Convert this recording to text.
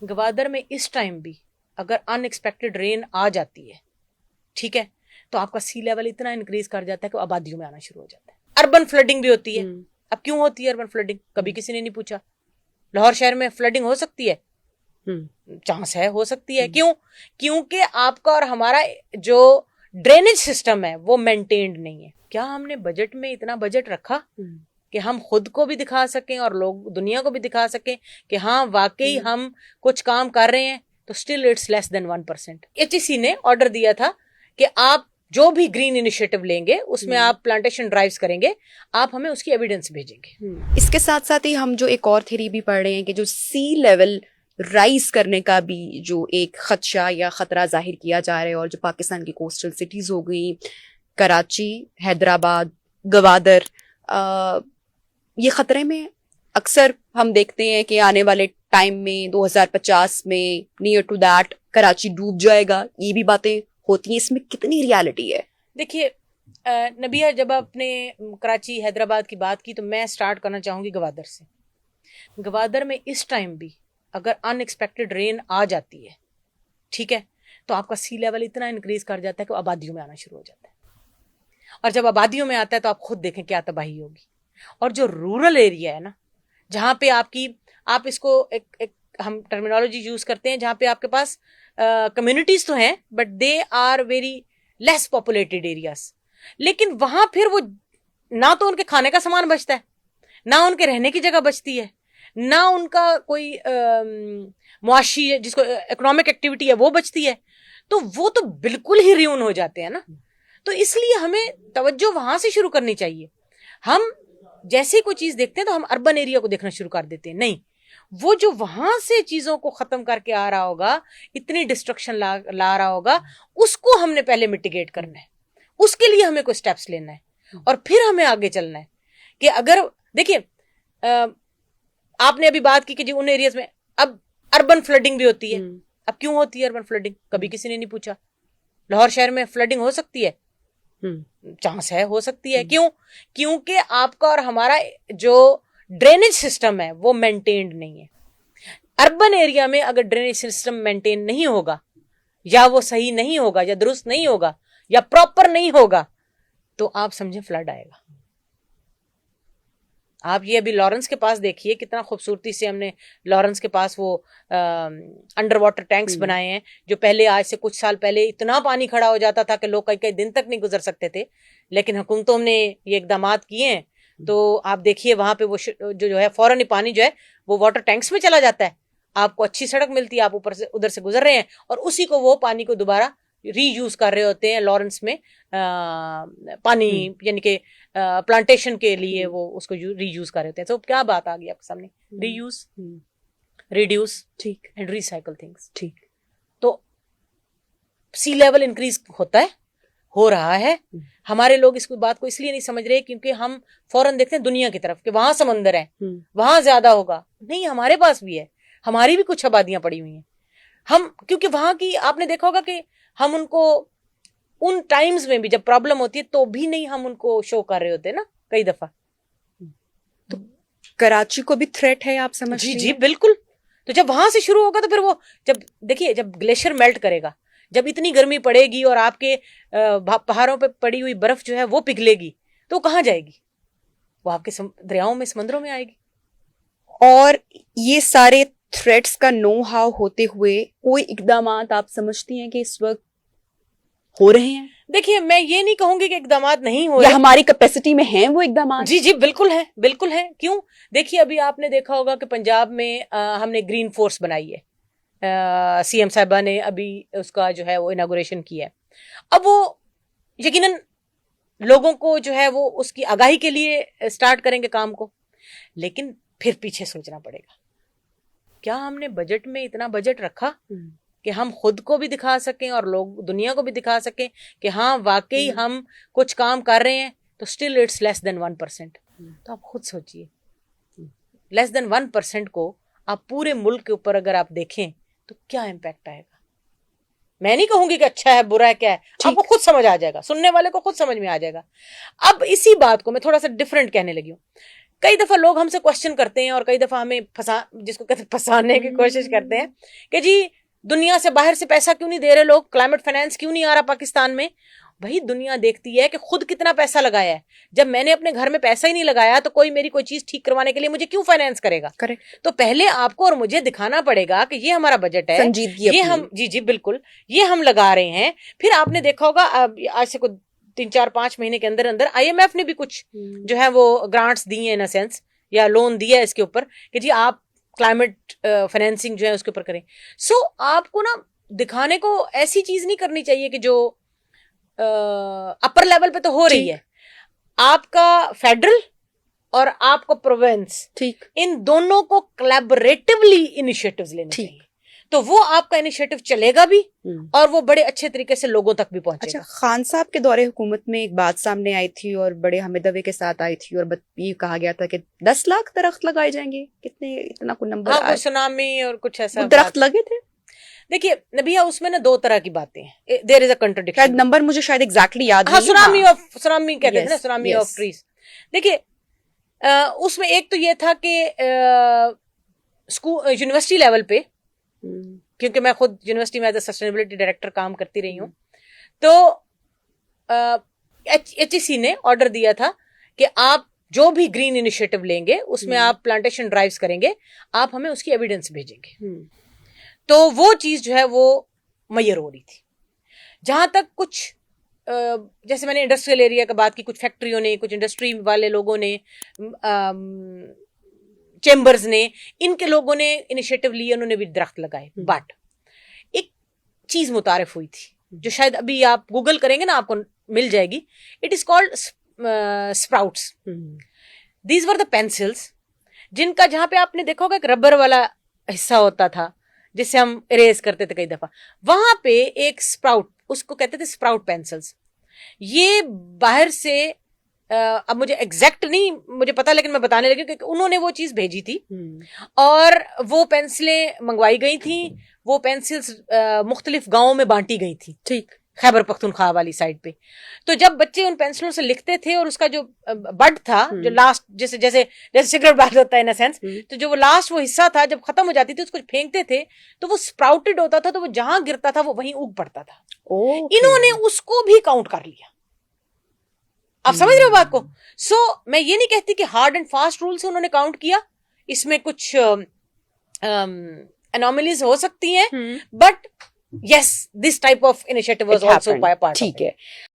गवादर में इस टाइम भी अगर अनएक्सपेक्टेड रेन आ जाती है, ठीक है, तो आपका सी लेवल इतना इंक्रीज कर जाता है कि आबादियों में आना शुरू हो जाता है। अर्बन फ्लडिंग भी होती है। अब क्यों होती है अर्बन फ्लडिंग? कभी किसी ने नहीं पूछा। लाहौर शहर में फ्लडिंग हो सकती है, चांस है, हो सकती है। क्यों? क्योंकि आपका और हमारा जो ड्रेनेज सिस्टम है वो मेंटेन्ड नहीं है। क्या हमने बजट में इतना बजट रखा कि हम खुद को भी दिखा सकें और लोग दुनिया को भी दिखा सकें कि हाँ वाकई हम कुछ काम कर रहे हैं? तो still it's less than 1%। HEC ने ऑर्डर दिया था कि आप जो भी ग्रीन इनिशिएटिव लेंगे उसमें आप प्लांटेशन ड्राइव्स करेंगे, आप हमें उसकी एविडेंस भेजेंगे। इसके साथ साथ ही हम जो एक और थ्योरी भी पढ़ रहे हैं कि जो सी लेवल राइज करने का भी जो एक खदशा या खतरा जाहिर किया जा रहा है, और जो पाकिस्तान की कोस्टल सिटीज हो गई, कराची, हैदराबाद, गवादर, ये खतरे में अक्सर हम देखते हैं कि आने वाले टाइम में 2050 में नियर टू दैट कराची डूब जाएगा, ये भी बातें होती हैं। इसमें कितनी रियलिटी है? देखिए नबिया, जब आपने कराची हैदराबाद की बात की तो मैं स्टार्ट करना चाहूंगी गवादर से। गवादर में इस टाइम भी अगर अनएक्सपेक्टेड रेन आ जाती है, ठीक है, तो आपका सी लेवल इतना इंक्रीज कर जाता है कि आबादियों में आना शुरू हो जाता है। और जब आबादियों में आता है तो आप खुद देखें क्या तबाही होगी। और जो रूरल एरिया है ना, जहां पे आप इसको एक हम टर्मिनोलॉजी यूज करते हैं, जहां पे आपके पास कम्युनिटीज तो हैं but they are very less populated areas, लेकिन वहां फिर वो ना तो उनके खाने का सामान बचता है, ना उनके रहने की जगह बचती है, ना उनका कोई मुआशी जिसको इकोनॉमिक एक्टिविटी है वो बचती है, तो वो तो बिल्कुल ही रियून हो जाते हैं ना। तो इसलिए हमें तवज्जो वहां से शुरू करनी चाहिए। हम जैसे कोई चीज देखते हैं तो हम अर्बन एरिया को देखना शुरू कर देते हैं। नहीं, वो जो वहां से चीजों को खत्म करके आ रहा होगा, इतनी डिस्ट्रक्शन ला रहा होगा, उसको हमने पहले मिटिगेट करना है। उसके लिए हमें कोई स्टेप्स लेना है और फिर हमें आगे चलना है। कि अगर देखिए आपने अभी बात की कि जी उन एरियाज में अब अर्बन फ्लडिंग भी होती है। अब क्यों होती है अर्बन फ्लडिंग? कभी किसी ने नहीं पूछा। लाहौर शहर में फ्लडिंग हो सकती है, चांस है, हो सकती है। क्यों? क्योंकि आपका और हमारा जो ड्रेनेज सिस्टम है वो मेंटेन्ड नहीं है। अर्बन एरिया में अगर ड्रेनेज सिस्टम मेंटेन नहीं होगा, या वो सही नहीं होगा, या दुरुस्त नहीं होगा, या प्रॉपर नहीं होगा, तो आप समझें फ्लड आएगा। आप ये अभी लॉरेंस के पास देखिए, कितना खूबसूरती से हमने लॉरेंस के पास वो अंडर वाटर टैंक्स बनाए हैं, जो पहले आज से कुछ साल पहले इतना पानी खड़ा हो जाता था कि लोग कई कई दिन तक नहीं गुजर सकते थे, लेकिन हुकूमतों ने ये इकदामात किए हैं। तो आप देखिए वहां पे वो जो है फौरन ही पानी जो है वो वाटर टैंक्स में चला जाता है, आपको अच्छी सड़क मिलती है, आप ऊपर से उधर से गुजर रहे हैं और उसी को वो पानी को दोबारा रीयूज कर रहे होते हैं लॉरेंस में पानी, यानी कि प्लांटेशन के लिए वो उसको रीयूज कर रहे होते हैं। तो क्या बात आ गई आपके सामने? रीयूज, रिड्यूस, ठीक, एंड रिसाइकल थिंग्स। ठीक, तो सी लेवल इंक्रीज होता है, हो रहा है। हमारे लोग इस बात को इसलिए नहीं समझ रहे क्योंकि हम फौरन देखते हैं दुनिया की तरफ कि वहां समंदर है, वहां ज्यादा होगा। नहीं, हमारे पास भी है, हमारी भी कुछ आबादियां पड़ी हुई हैं। हम क्योंकि वहां की आपने देखा होगा कि हम उनको उन टाइम्स में भी जब प्रॉब्लम होती है तो भी नहीं हम उनको शो कर रहे होते ना कई दफा। तो कराची को भी थ्रेट है, आप समझ? जी जी बिल्कुल। तो जब वहां से शुरू होगा तो फिर वो जब देखिए जब ग्लेशियर मेल्ट करेगा, जब इतनी गर्मी पड़ेगी और आपके पहाड़ों पे पड़ी हुई बर्फ जो है वो पिघलेगी, तो कहाँ जाएगी? वो आपके दरियाओं में, समंदरों में आएगी। और ये सारे थ्रेट्स का नो हाउ होते हुए कोई इकदामात आप समझती हैं कि इस वक्त हो रहे हैं? देखिए मैं ये नहीं कहूंगी कि इकदामात नहीं हो रहे, हमारी कैपेसिटी में हैं वो इकदामात। जी जी बिल्कुल है, बिल्कुल है। क्यों? देखिए अभी आपने देखा होगा कि पंजाब में हमने ग्रीन फोर्स बनाई है, सीएम साहिबा ने अभी उसका जो है वो इनॉग्रेशन किया है। अब वो यकीनन लोगों को जो है वो उसकी आगाही के लिए स्टार्ट करेंगे काम को, लेकिन फिर पीछे सोचना पड़ेगा। क्या हमने बजट में इतना बजट रखा कि हम खुद को भी दिखा सकें और लोग दुनिया को भी दिखा सकें कि हाँ वाकई हम कुछ काम कर रहे हैं? तो स्टिल इट्स लेस देन 1%। तो आप खुद सोचिए, लेस देन 1% को आप पूरे मुल्क के ऊपर अगर आप देखें तो क्या इम्पैक्ट आएगा। मैं नहीं कहूंगी कि अच्छा है बुरा है क्या है, आपको खुद समझ आ जाएगा, सुनने वाले को खुद समझ में आ जाएगा। अब इसी बात को मैं थोड़ा सा डिफरेंट कहने लगी हूँ। کئی دفعہ لوگ ہم سے کوشچن کرتے ہیں اور کئی دفعہ ہمیں جس کو کہتے ہیں پھنسانے کی کوشش کرتے ہیں کہ جی دنیا سے باہر سے پیسہ کیوں نہیں دے رہے لوگ, کلائمیٹ فائنانس کیوں نہیں آ رہا پاکستان میں. بھائی دنیا دیکھتی ہے کہ خود کتنا پیسہ لگایا ہے. جب میں نے اپنے گھر میں پیسہ ہی نہیں لگایا تو کوئی میری کوئی چیز ٹھیک کروانے کے لیے مجھے کیوں فائنانس کرے گا. تو پہلے آپ کو اور مجھے دکھانا پڑے گا کہ یہ ہمارا بجٹ ہے, یہ ہم جی بالکل یہ ہم لگا رہے ہیں. پھر آپ نے دیکھا ہوگا آج سے کوئی 3-4-5 مہینے کے اندر اندر IMF نے بھی کچھ جو ہے وہ گرانٹس دی ہیں ان سینس, یا لون دیا ہے اس کے اوپر کہ جی آپ کلائمیٹ فائنینسنگ جو ہے اس کے اوپر کریں. سو آپ کو نا دکھانے کو ایسی چیز نہیں کرنی چاہیے کہ جو اپر لیول پہ تو ہو رہی ہے. آپ کا فیڈرل اور آپ کو پروونس, ٹھیک, ان دونوں کو کولیبوریٹیولی انیشیٹوز لینے چاہیے. تو وہ آپ کا انیشیٹو چلے گا بھی اور وہ بڑے اچھے طریقے سے لوگوں تک بھی پہنچے گا. اچھا, خان صاحب کے دور حکومت میں ایک بات سامنے آئی تھی اور بڑے حامد دوے کے ساتھ آئی تھی, اور یہ کہا گیا تھا کہ 10 لاکھ درخت لگائے جائیں گے. کتنے, اتنا کوئی نمبر, وہ سونامی اور کچھ ایسا درخت لگے تھے. دیکھیے نبیہ, اس میں نا 2 طرح کی باتیں ہیں. دیر از اے کنٹرڈکشن. شاید نمبر مجھے شاید ایگزیکٹلی یاد نہیں. سونامی کہتے ہیں نا, سونامی آف ٹریز. دیکھیے اس میں ایک تو یہ تھا کہ یونیورسٹی لیول پہ, کیونکہ میں خود یونیورسٹی میں ایز اے سسٹینیبلٹی ڈائریکٹر کام کرتی رہی ہوں, تو HEC نے آرڈر دیا تھا کہ آپ جو بھی گرین انیشیٹو لیں گے اس میں آپ پلانٹیشن ڈرائیوز کریں گے, آپ ہمیں اس کی ایویڈنس بھیجیں گے. تو وہ چیز جو ہے وہ میسر ہو رہی تھی. جہاں تک کچھ جیسے میں نے انڈسٹریل ایریا کی بات کی, کچھ فیکٹریوں نے, کچھ انڈسٹری والے لوگوں نے, چیمبرز نے, ان کے لوگوں نے انیشیٹو لیے, انہوں نے بھی درخت لگائے. بٹ ایک چیز متعارف ہوئی تھی جو شاید ابھی آپ گوگل کریں گے نا آپ کو مل جائے گی. It is called sprouts. These were the pencils جن کا, جہاں پہ آپ نے دیکھا ہوگا ایک ربر والا حصہ ہوتا تھا جس سے ہم اریز کرتے تھے کئی دفعہ, وہاں پہ ایک اسپراؤٹ, اس کو کہتے تھے اسپراؤٹ پینسلس. یہ باہر سے اب مجھے ایگزیکٹ نہیں مجھے پتا, لیکن میں بتانے لگی کیونکہ انہوں نے وہ چیز بھیجی تھی اور وہ پینسلیں منگوائی گئی تھیں. وہ پینسلز مختلف گاؤں میں بانٹی گئی تھی, ٹھیک, خیبر پختونخوا والی سائڈ پہ. تو جب بچے ان پینسلوں سے لکھتے تھے اور اس کا جو بڈ تھا, جو لاسٹ جیسے سگریٹ بڈ ہوتا ہے ان سینس, تو جو وہ لاسٹ وہ حصہ تھا جب ختم ہو جاتی تھی اس کو پھینکتے تھے تو وہ اسپراؤٹڈ ہوتا تھا, تو وہ جہاں گرتا تھا وہ وہیں اگ پڑتا تھا. انہوں نے اس کو بھی کاؤنٹ کر لیا. آپ سمجھ رہے ہو بات کو؟ سو میں یہ نہیں کہتی کہ ہارڈ اینڈ فاسٹ رول سے انہوں نے کاؤنٹ کیا, اس میں کچھ انوملیز ہو سکتی ہیں, but yes this type of initiative was also part. ٹھیک ہے.